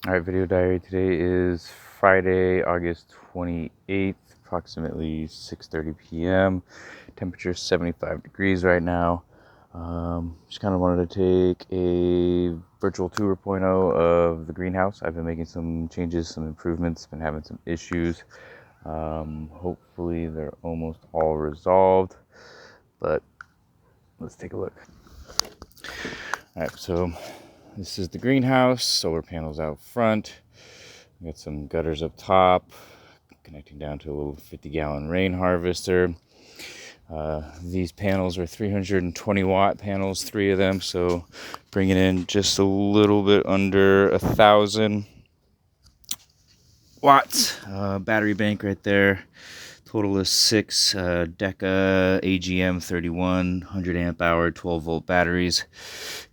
Alright, video diary. Today is Friday, August 28th, approximately 6:30 p.m. Temperature 75 degrees right now. Just kind of wanted to take a virtual 2.0 of the greenhouse. I've been making some changes, some improvements, been having some issues. Hopefully they're almost all resolved, but let's take a look. Alright, so this is the greenhouse, solar panels out front. We got some gutters up top, connecting down to a little 50-gallon rain harvester. These panels are 320 watt panels, 3 of them, so bringing in just a little bit under 1,000 watts. Battery bank right there. Total is 6 Deca AGM 31 100 amp hour 12 volt batteries,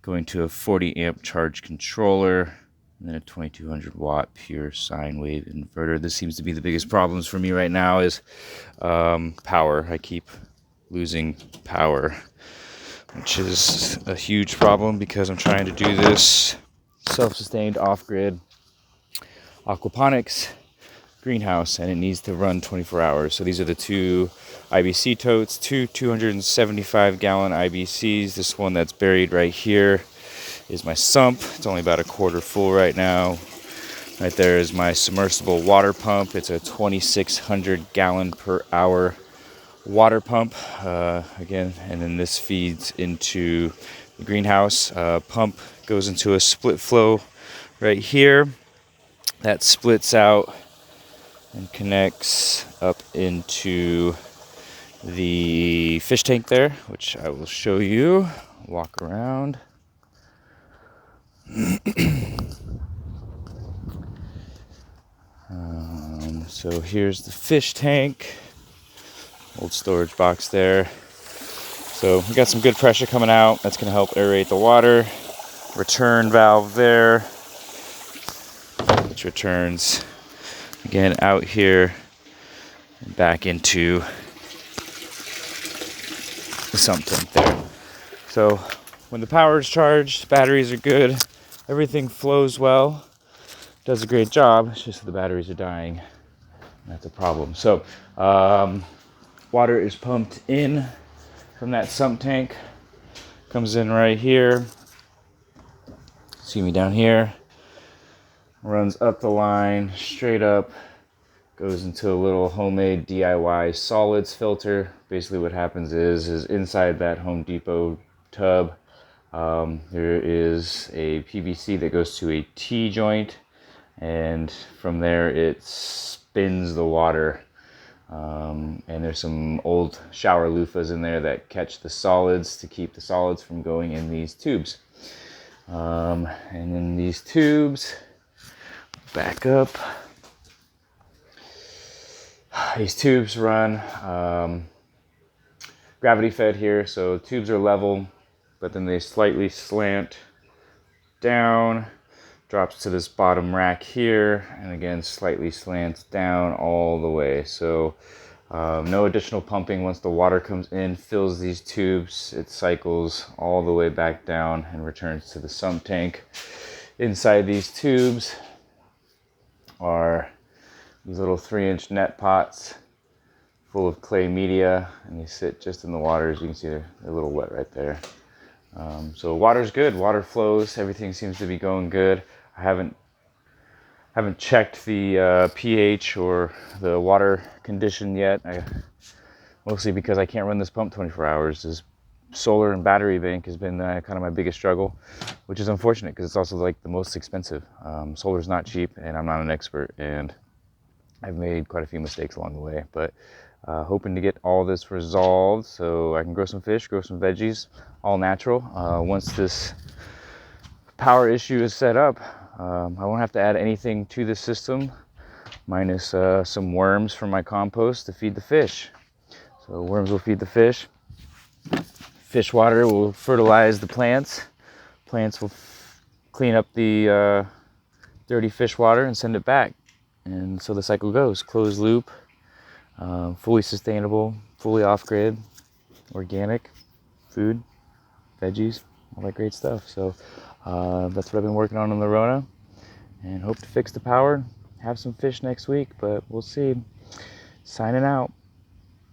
going to a 40 amp charge controller, and then a 2200 watt pure sine wave inverter. This seems to be the biggest problems for me right now is power. I keep losing power, which is a huge problem because I'm trying to do this self-sustained off-grid aquaponics greenhouse, and it needs to run 24 hours. So these are the 2 IBC totes, 275 gallon IBCs. This one that's buried right here is my sump. It's only about a quarter full right now. Right there is my submersible water pump. It's a 2,600 gallon per hour water pump. Again, and then this feeds into the greenhouse. Pump goes into a split flow right here. That splits out and connects up into the fish tank there, which I will show you. Walk around. So here's the fish tank, old storage box there. So we got some good pressure coming out. That's going to help aerate the water. Return valve there, which returns again out here and back into the sump tank there. So when the power is charged, batteries are good, everything flows well, does a great job. It's just the batteries are dying. That's a problem. So water is pumped in from that sump tank, comes in right here. See me down here, runs up the line, straight up, goes into a little homemade DIY solids filter. Basically what happens is inside that Home Depot tub, there is a PVC that goes to a T-joint, and from there it spins the water. And there's some old shower loofahs in there that catch the solids to keep the solids from going in these tubes. And then these tubes, back up. These tubes run gravity fed here, so tubes are level, but then they slightly slant down, drops to this bottom rack here, and again slightly slants down all the way. So no additional pumping. Once the water comes in, fills these tubes, it cycles all the way back down and returns to the sump tank. Inside these tubes are these little 3-inch net pots full of clay media, and they sit just in the water. As you can see, they're a little wet right there. So water's good, water flows, everything seems to be going good. I haven't checked the pH or the water condition yet, mostly because I can't run this pump 24 hours. This solar and battery bank has been kind of my biggest struggle, which is unfortunate because it's also like the most expensive. Solar's not cheap, and I'm not an expert, and I've made quite a few mistakes along the way, but hoping to get all this resolved so I can grow some fish, grow some veggies, all natural. Once this power issue is set up, I won't have to add anything to the system, minus some worms from my compost to feed the fish. So worms will feed the fish. Fish water will fertilize the plants. Plants will clean up the dirty fish water and send it back. And so the cycle goes, closed loop, fully sustainable, fully off-grid, organic food, veggies, all that great stuff. So that's what I've been working on in the Rona, and hope to fix the power, have some fish next week, but we'll see. Signing out.